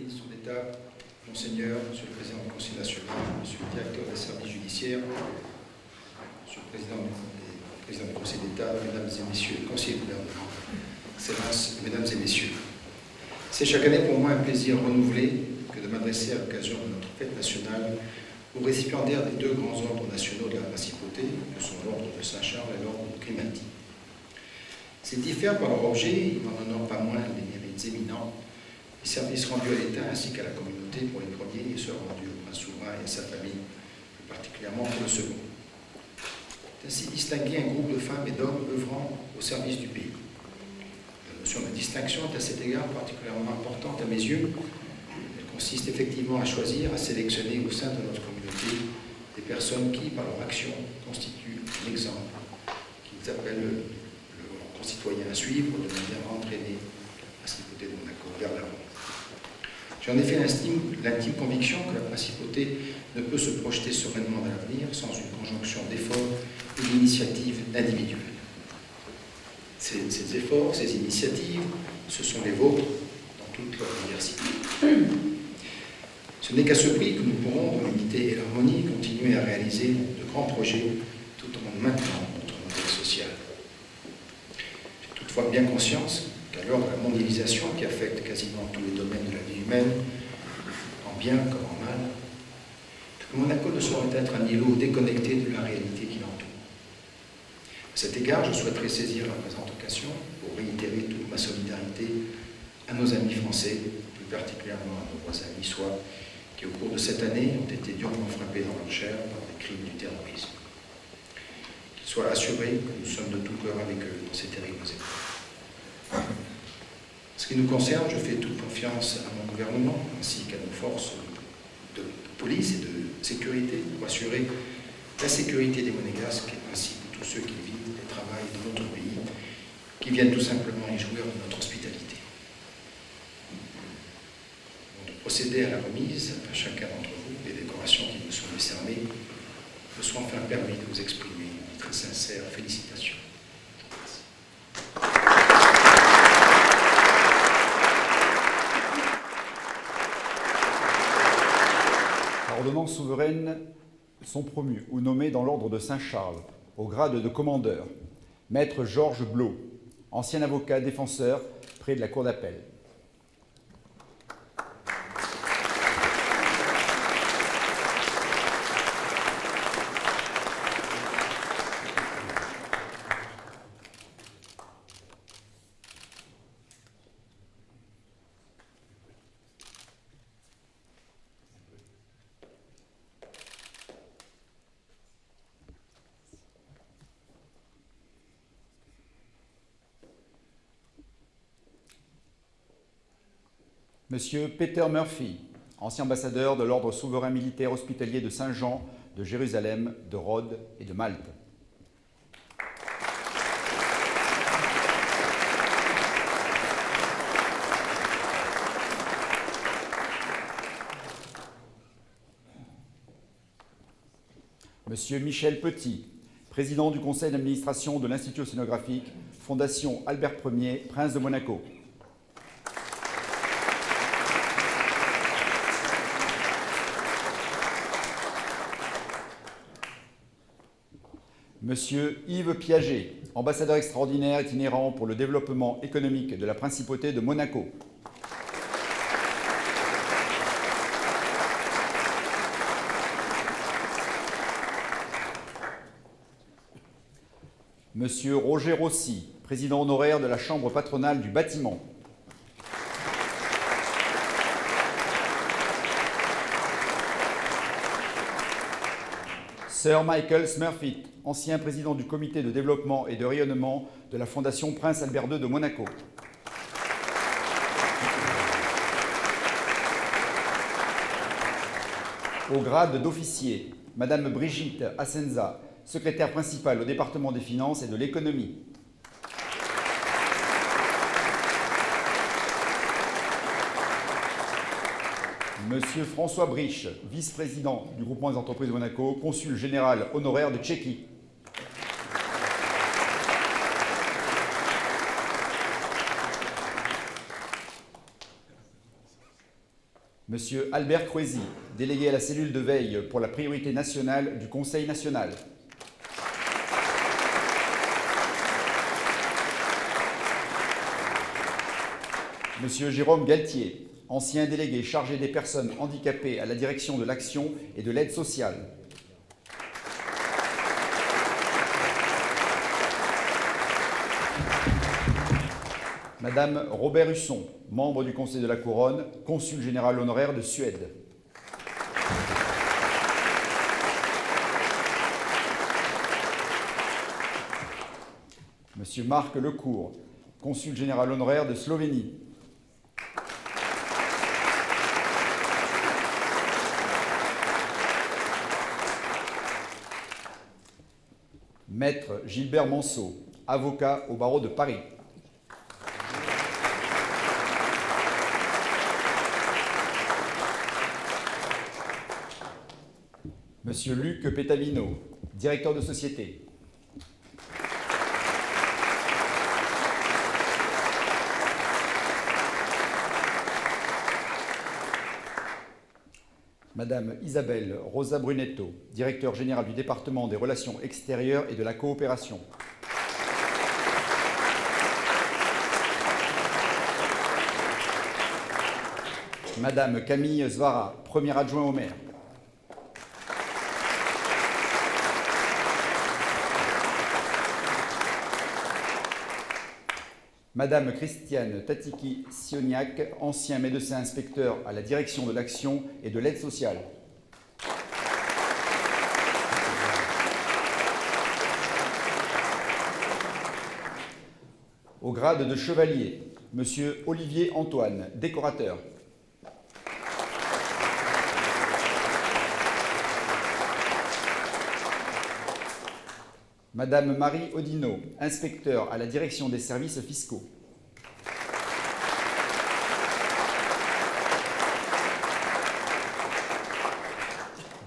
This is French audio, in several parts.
ministre d'État, Monseigneur, Monsieur le Président du Conseil national, Monsieur le Directeur des services judiciaires, Monsieur le Président du Conseil d'État, Mesdames et Messieurs les conseillers du gouvernement, Excellences, Mesdames et Messieurs. C'est chaque année pour moi un plaisir renouvelé que de m'adresser à l'occasion de notre fête nationale aux récipiendaires des deux grands ordres nationaux de la principauté, que sont l'ordre de Saint-Charles et l'ordre de Grimaldi. S'ils diffèrent par leur objet, ils n'en honorent pas moins des mérites éminents, les services rendus à l'État ainsi qu'à la communauté pour les premiers et ceux rendus au prince souverain et à sa famille, plus particulièrement pour le second. Ainsi distinguer un groupe de femmes et d'hommes œuvrant au service du pays. La notion de distinction est à cet égard particulièrement importante à mes yeux. Elle consiste effectivement à choisir, à sélectionner au sein de notre communauté des personnes qui, par leur action, constituent un exemple qu'ils appellent le concitoyen à suivre de manière à entraîner la principauté de Monaco vers l'avant. J'ai en effet l'intime conviction que la principauté ne peut se projeter sereinement dans l'avenir sans une conjonction d'efforts et d'initiatives individuelles. Ces efforts, ces initiatives, ce sont les vôtres dans toute leur diversité. Ce n'est qu'à ce prix que nous pourrons, dans l'unité et l'harmonie, continuer à réaliser de grands projets tout en maintenant notre modèle social. J'ai toutefois bien conscience qu'à l'heure de la mondialisation qui affecte quasiment tous les domaines de la vie humaine, en bien comme en mal, que Monaco ne saurait être un îlot déconnecté de la réalité qui l'entoure. À cet égard, je souhaiterais saisir la présente occasion pour réitérer toute ma solidarité à nos amis français, plus particulièrement à nos voisins niçois, qui au cours de cette année ont été durement frappés dans leur chair par des crimes du terrorisme. Qu'ils soient assurés que nous sommes de tout cœur avec eux dans ces terribles épreuves. En ce qui nous concerne, je fais toute confiance à mon gouvernement ainsi qu'à nos forces de police et de sécurité pour assurer la sécurité des Monégasques ainsi que tous ceux qui vivent et travaillent dans notre pays, qui viennent tout simplement y jouir de notre hospitalité. Avant de procéder à la remise à chacun d'entre vous des décorations qui me sont décernées, je me suis enfin permis de vous exprimer mes très sincères félicitations. Par ordonnance souveraine sont promus ou nommés dans l'ordre de Saint-Charles, au grade de commandeur, Maître Georges Blot, ancien avocat défenseur près de la Cour d'appel. Monsieur Peter Murphy, ancien ambassadeur de l'Ordre souverain militaire hospitalier de Saint-Jean, de Jérusalem, de Rhodes et de Malte. Monsieur Michel Petit, président du conseil d'administration de l'Institut océanographique, Fondation Albert Ier, Prince de Monaco. Monsieur Yves Piaget, ambassadeur extraordinaire itinérant pour le développement économique de la Principauté de Monaco. Monsieur Roger Rossi, président honoraire de la Chambre patronale du bâtiment. Sir Michael Smurfit, ancien président du comité de développement et de rayonnement de la Fondation Prince Albert II de Monaco. Au grade d'officier, Madame Brigitte Assenza, secrétaire principale au département des finances et de l'économie. Monsieur François Briche, vice-président du groupement des entreprises de Monaco, consul général honoraire de Tchéquie. Monsieur Albert Cruesi, délégué à la cellule de veille pour la priorité nationale du Conseil national. Monsieur Jérôme Galtier, ancien délégué chargé des personnes handicapées à la direction de l'action et de l'aide sociale. Madame Robert Husson, membre du Conseil de la Couronne, consul général honoraire de Suède. Monsieur Marc Lecourt, consul général honoraire de Slovénie. Maître Gilbert Manceau, avocat au barreau de Paris. Monsieur Luc Pétavino, directeur de société. Madame Isabelle Rosa Brunetto, directeur général du département des relations extérieures et de la coopération. Madame Camille Svara, premier adjoint au maire. Madame Christiane Tatiki-Sioniac, ancien médecin inspecteur à la direction de l'action et de l'aide sociale. Au grade de chevalier, Monsieur Olivier Antoine, décorateur. Madame Marie Odino, inspecteur à la direction des services fiscaux.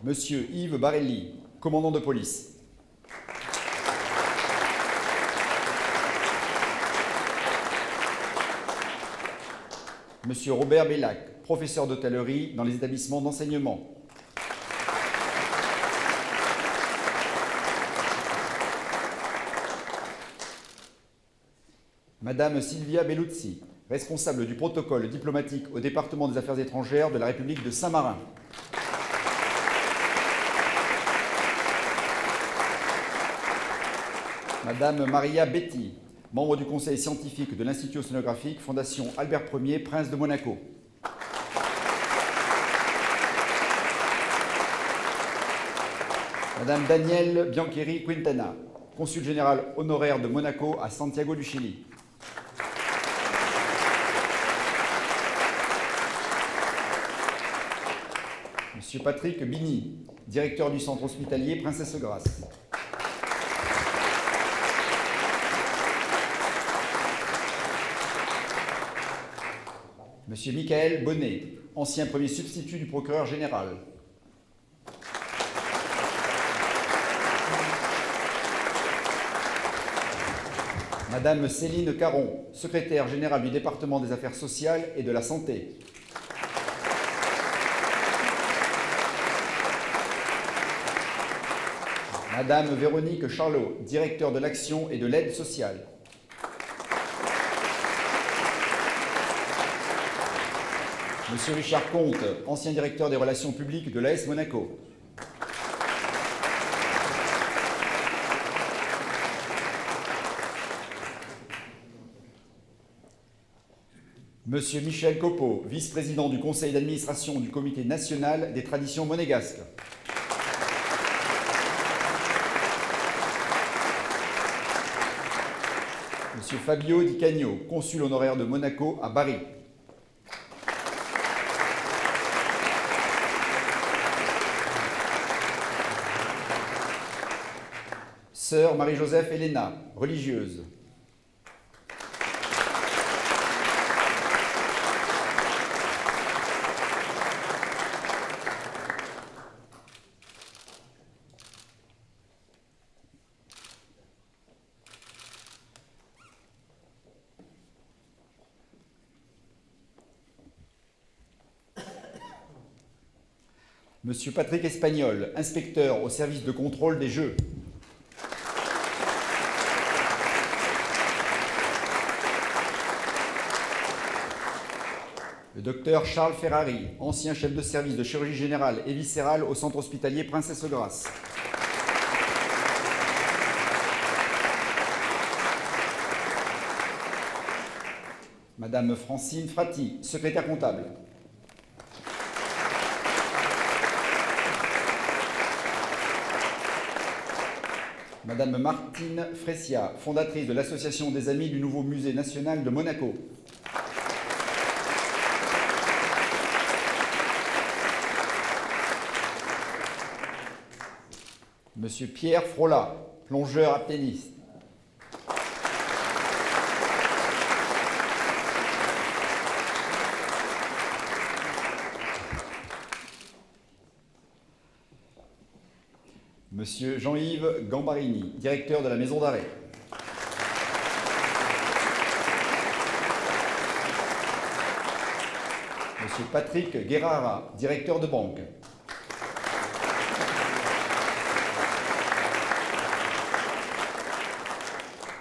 Monsieur Yves Barelli, commandant de police. Monsieur Robert Bellac, professeur d'hôtellerie dans les établissements d'enseignement. Madame Sylvia Belluzzi, responsable du protocole diplomatique au département des Affaires étrangères de la République de Saint-Marin. Madame Maria Betty, membre du conseil scientifique de l'Institut océanographique Fondation Albert Ier, Prince de Monaco. Madame Danielle Biancheri Quintana, consul général honoraire de Monaco à Santiago du Chili. Monsieur Patrick Bini, directeur du centre hospitalier Princesse Grace. Monsieur Michael Bonnet, ancien premier substitut du procureur général. Madame Céline Caron, secrétaire générale du département des affaires sociales et de la santé. Madame Véronique Charlot, directeur de l'action et de l'aide sociale. Monsieur Richard Comte, ancien directeur des relations publiques de l'AS Monaco. Monsieur Michel Copeau, vice-président du conseil d'administration du Comité national des traditions monégasques. Monsieur Fabio Di Cagno, consul honoraire de Monaco à Bari. Sœur Marie-Joseph Helena, religieuse. Monsieur Patrick Espagnol, inspecteur au service de contrôle des jeux. Le docteur Charles Ferrari, ancien chef de service de chirurgie générale et viscérale au centre hospitalier Princesse Grace. Madame Francine Frati, secrétaire comptable. Madame Martine Fressia, fondatrice de l'Association des Amis du Nouveau Musée National de Monaco. Monsieur Pierre Frola, plongeur apnéiste. Monsieur Jean-Yves Gambarini, directeur de la maison d'arrêt. Monsieur Patrick Guerrara, directeur de banque.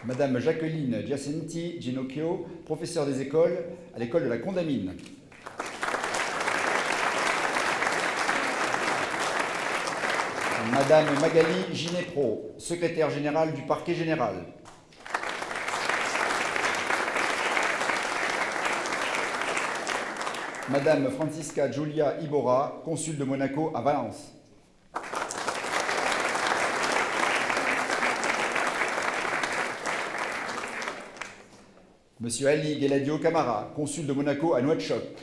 Madame Jacqueline Giacenti Ginocchio, professeure des écoles à l'école de la Condamine. Madame Magali Ginepro, secrétaire générale du parquet général. Madame Francisca Giulia Ibora, consul de Monaco à Valence. Monsieur Ali Geladio Camara, consul de Monaco à Nouakchott.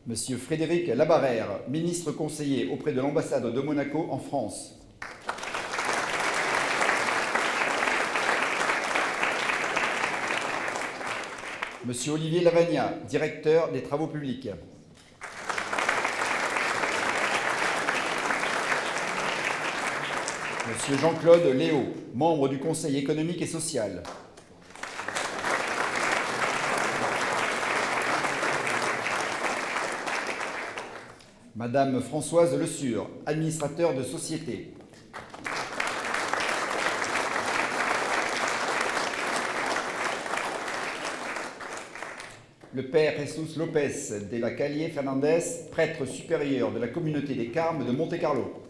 Monsieur Frédéric Labarère, ministre conseiller auprès de l'ambassade de Monaco en France. Monsieur Olivier Lavagna, directeur des travaux publics. Monsieur Jean-Claude Léo, membre du Conseil économique et social. Madame Françoise Le Sur, administrateur de société. Le père Jesus Lopez de la Calle Fernandez, prêtre supérieur de la communauté des Carmes de Monte-Carlo.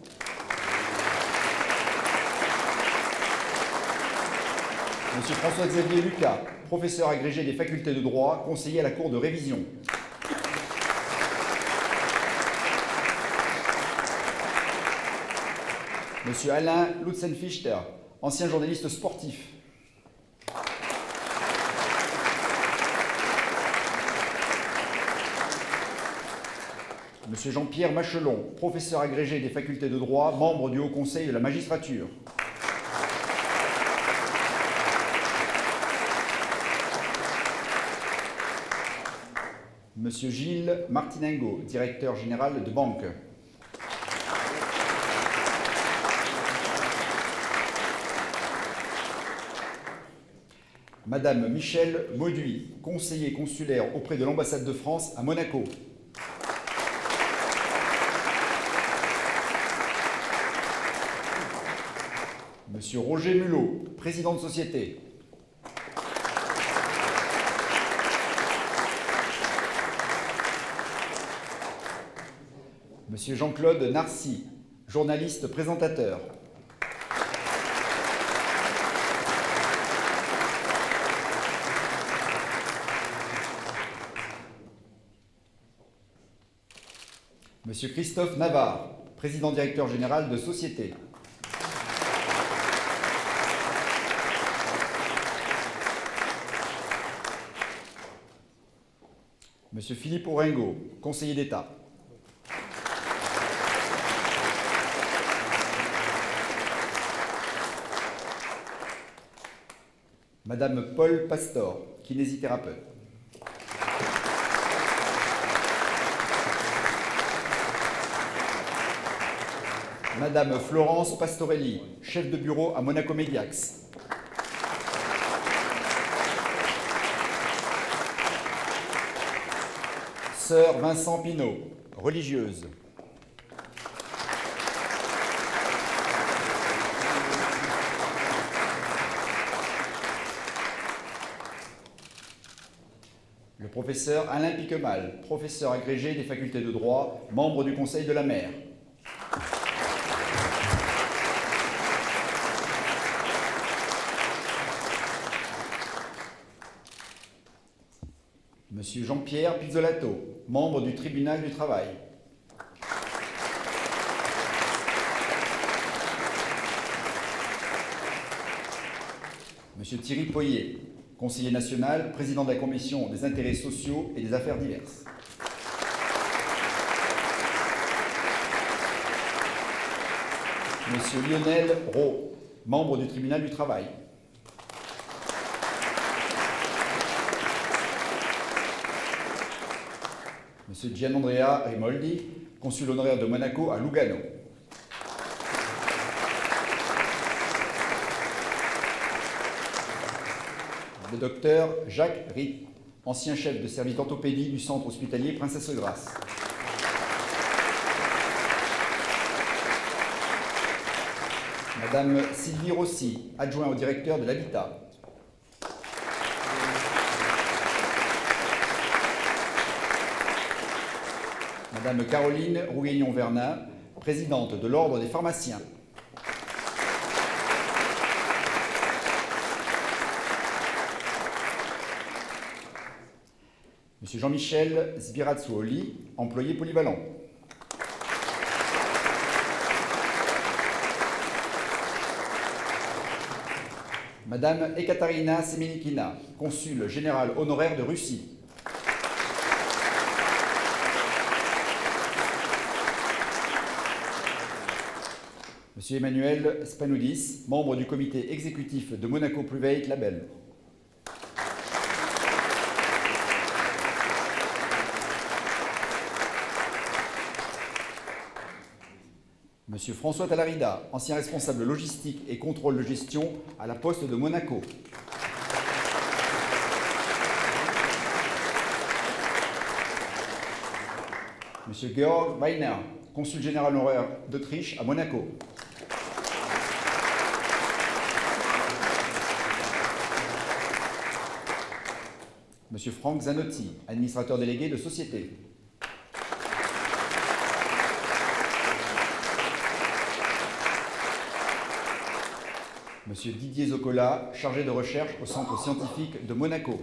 Monsieur François-Xavier Lucas, professeur agrégé des facultés de droit, conseiller à la Cour de révision. Monsieur Alain Lutzenfichter, ancien journaliste sportif. Monsieur Jean-Pierre Machelon, professeur agrégé des facultés de droit, membre du Haut Conseil de la magistrature. Monsieur Gilles Martinengo, directeur général de banque. Madame Michèle Mauduit, conseiller consulaire auprès de l'ambassade de France à Monaco. Monsieur Roger Mulot, président de société. Monsieur Jean-Claude Narcy, journaliste présentateur. Monsieur Christophe Navarre, président directeur général de société. Monsieur Philippe Orengo, conseiller d'État. Madame Paul Pastor, kinésithérapeute. Madame Florence Pastorelli, chef de bureau à Monaco Mediax. Sœur Vincent Pinault, religieuse. Le professeur Alain Piquemal, professeur agrégé des facultés de droit, membre du Conseil de la Mer. Monsieur Jean-Pierre Pizzolato, membre du Tribunal du Travail. Monsieur Thierry Poyer, conseiller national, président de la Commission des intérêts sociaux et des affaires diverses. Monsieur Lionel Roux, membre du Tribunal du Travail. Monsieur Gianandrea Rimoldi, consul honoraire de Monaco à Lugano. Le docteur Jacques Ritt, ancien chef de service d'orthopédie du centre hospitalier Princesse Grace. Madame Sylvie Rossi, adjoint au directeur de l'Habitat. Madame Caroline Rouguignon-Vernin, présidente de l'Ordre des pharmaciens. Monsieur Jean-Michel Sbirazzuoli, employé polyvalent. Madame Ekaterina Semenikina, consul général honoraire de Russie. Monsieur Emmanuel Spanoudis, membre du comité exécutif de Monaco Private Label. Monsieur François Talarida, ancien responsable logistique et contrôle de gestion à la Poste de Monaco. Monsieur Georg Weiner, consul général honoraire d'Autriche à Monaco. Monsieur Franck Zanotti, administrateur délégué de société. Monsieur Didier Zocola, chargé de recherche au Centre scientifique de Monaco.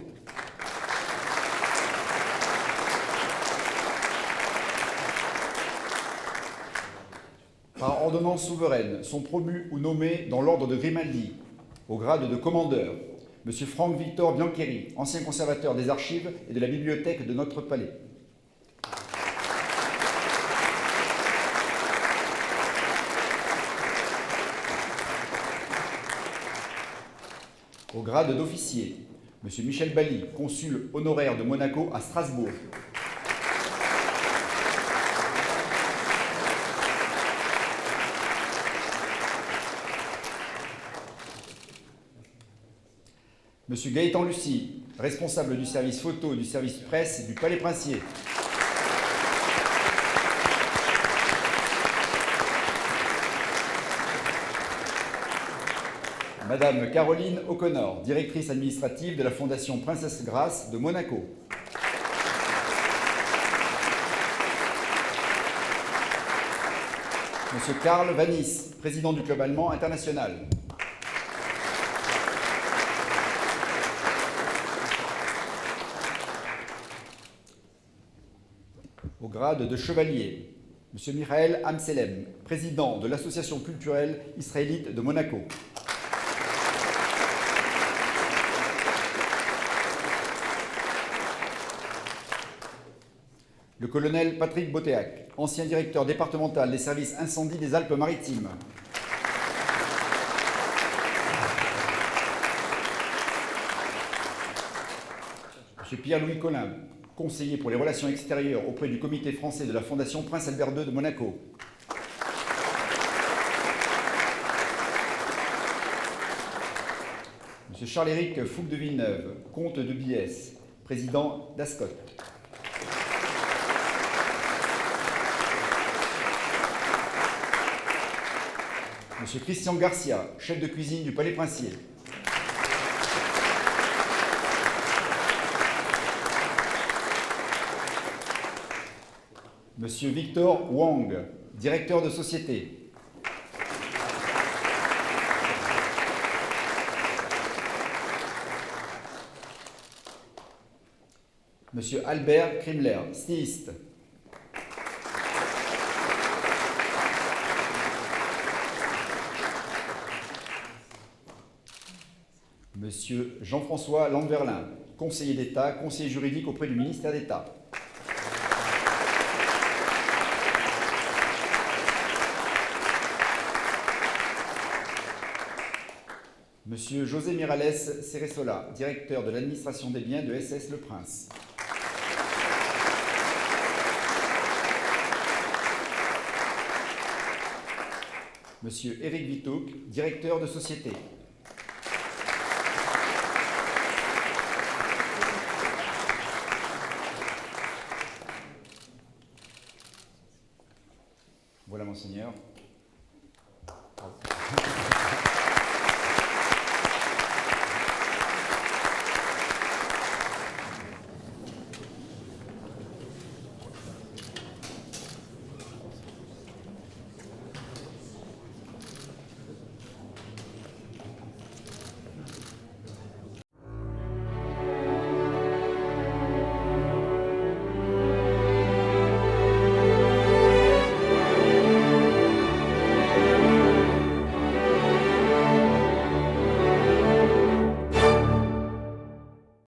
Par ordonnance souveraine, sont promus ou nommés dans l'ordre de Grimaldi, au grade de commandeur, Monsieur Franck Victor Biancheri, ancien conservateur des archives et de la bibliothèque de notre palais. Au grade d'officier, Monsieur Michel Bally, consul honoraire de Monaco à Strasbourg. Monsieur Gaëtan Lucie, responsable du service photo et du service presse du Palais Princier. Madame Caroline O'Connor, directrice administrative de la Fondation Princesse Grace de Monaco. Monsieur Karl Vanis, président du Club allemand international. Au grade de chevalier, Monsieur Michael Amselem, président de l'Association culturelle israélite de Monaco. Le colonel Patrick Botéac, ancien directeur départemental des services incendie des Alpes-Maritimes. Monsieur Pierre-Louis Collin, conseiller pour les relations extérieures auprès du comité français de la Fondation Prince Albert II de Monaco. Monsieur Charles-Éric Fouque de Villeneuve, comte de Biesse, président d'Ascot. Monsieur Christian Garcia, chef de cuisine du Palais Princier. Monsieur Victor Wang, directeur de société. Monsieur Albert Krimler, styliste. Monsieur Jean-François Lamberlin, conseiller d'État, conseiller juridique auprès du ministère d'État. Monsieur José Miralles Ceresola, directeur de l'administration des biens de SS Le Prince. Monsieur Éric Vitouk, directeur de société.